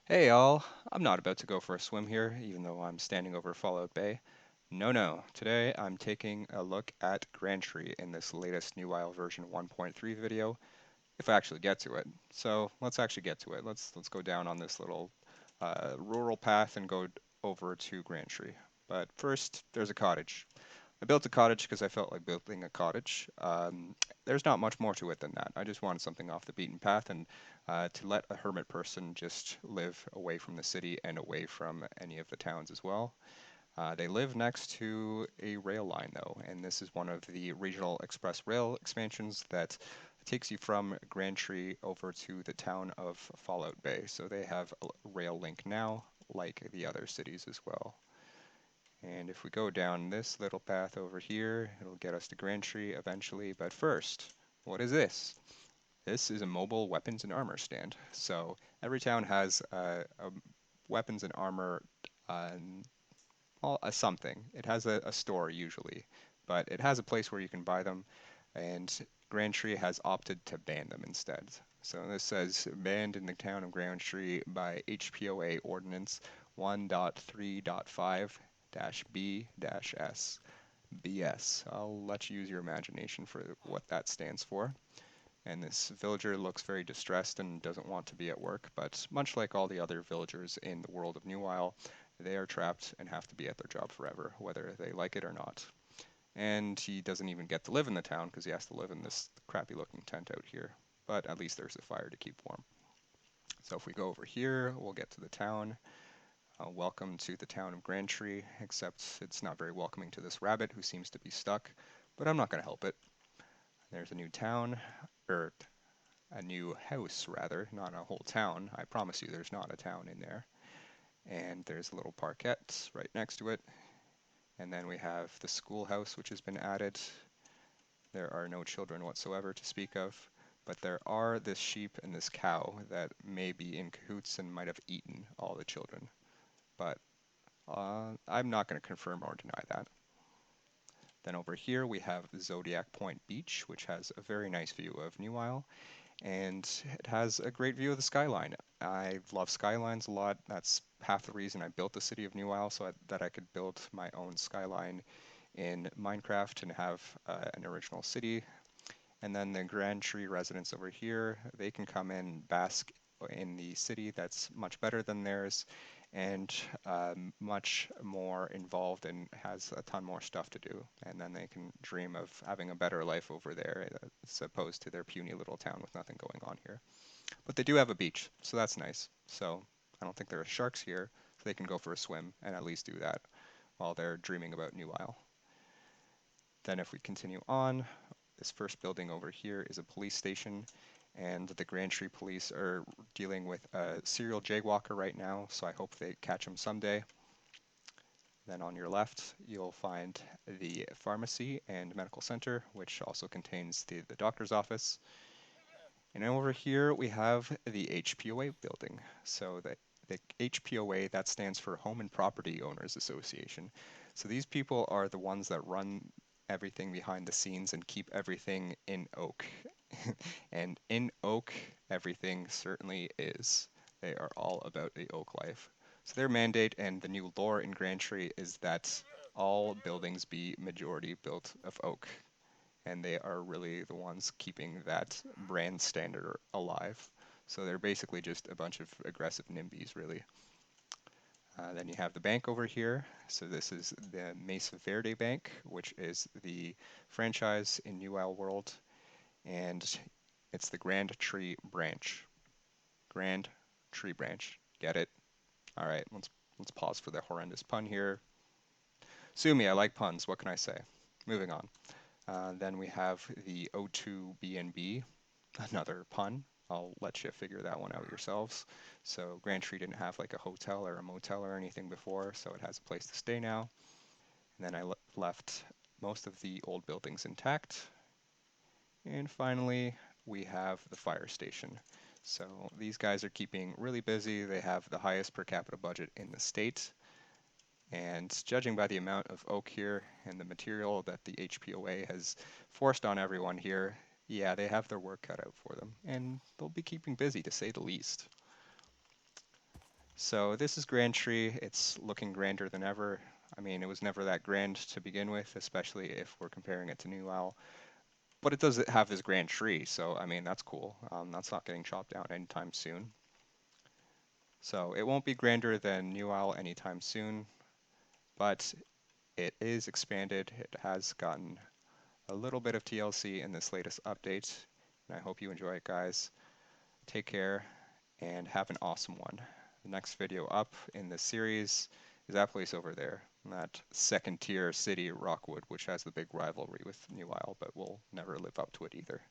Hey y'all, I'm not about to go for a swim here, even though I'm standing over Fallout Bay. No, no. Today I'm taking a look at Grantry in this latest Newisle version 1.3 video, if I actually get to it. So let's actually get to it. Let's go down on this little rural path and go over to Grantry. But first, there's a cottage. I built a cottage because I felt like building a cottage. There's not much more to it than that. I just wanted something off the beaten path and to let a hermit person just live away from the city and away from any of the towns as well. They live next to a rail line though, and this is one of the regional express rail expansions that takes you from Grantry over to the town of Fallout Bay. So they have a rail link now, like the other cities as well. And if we go down this little path over here, it'll get us to Grantry eventually. But first, what is this? This is a mobile weapons and armor stand. So every town has a weapons and armor, uh, well, a something. It has a store usually, but it has a place where you can buy them, and Grantry has opted to ban them instead. So this says banned in the town of Grantry by HPOA Ordinance 1.3.5-B-S. BS. I'll let you use your imagination for what that stands for. And this villager looks very distressed and doesn't want to be at work, but much like all the other villagers in the world of Newisle, they are trapped and have to be at their job forever, whether they like it or not. And he doesn't even get to live in the town because he has to live in this crappy looking tent out here. But at least there's a fire to keep warm. So if we go over here, we'll get to the town. Welcome to the town of Grantry, except it's not very welcoming to this rabbit who seems to be stuck, but I'm not going to help it. There's a new town, or a new house rather, not a whole town. I promise you there's not a town in there. And there's a little parkette right next to it. And then we have the schoolhouse, which has been added. There are no children whatsoever to speak of, but there are this sheep and this cow that may be in cahoots and might have eaten all the children. But I'm not going to confirm or deny that. Then over here we have Zodiac Point Beach, which has a very nice view of Newisle, and it has a great view of the skyline. I love skylines a lot. That's half the reason I built the city of Newisle, so that I could build my own skyline in Minecraft and have an original city. And then the Grand Tree residents over here, they can come in, bask in the city that's much better than theirs and much more involved and has a ton more stuff to do. And then they can dream of having a better life over there as opposed to their puny little town with nothing going on here. But they do have a beach, so that's nice. So I don't think there are sharks here, so they can go for a swim and at least do that while they're dreaming about Newisle. Then if we continue on, this first building over here is a police station, and the Grand Tree Police are dealing with a serial jaywalker right now, so I hope they catch him someday. Then on your left, you'll find the pharmacy and medical center, which also contains the doctor's office. And over here, we have the HPOA building. So the HPOA, that stands for Home and Property Owners Association. So these people are the ones that run everything behind the scenes and keep everything in oak. And in oak, everything certainly is. They are all about the oak life. So their mandate and the new lore in Grantry is that all buildings be majority built of oak, and they are really the ones keeping that brand standard alive. So they're basically just a bunch of aggressive NIMBYs, really. Then you have the bank over here. So this is the Mesa Verde Bank, which is the franchise in Newisle World, and it's the Grand Tree Branch. Grand Tree Branch. Get it? All right, let's pause for the horrendous pun here. Sue me, I like puns. What can I say? Moving on. Then we have the O2 BNB, another pun. I'll let you figure that one out yourselves. So Grand Tree didn't have like a hotel or a motel or anything before, so it has a place to stay now. And then I left most of the old buildings intact. And finally, we have the fire station. So these guys are keeping really busy. They have the highest per capita budget in the state. And judging by the amount of oak here and the material that the HPOA has forced on everyone here, yeah, they have their work cut out for them. And they'll be keeping busy, to say the least. So this is Grand Tree. It's looking grander than ever. I mean, it was never that grand to begin with, especially if we're comparing it to Newisle. But it does have this grand tree, so I mean, that's cool. That's not getting chopped down anytime soon. So it won't be grander than Newisle anytime soon, but it is expanded. It has gotten a little bit of TLC in this latest update, and I hope you enjoy it, guys. Take care and have an awesome one. The next video up in this series is that place over there, that second tier city, Rockwood, which has the big rivalry with Newisle, but will never live up to it either.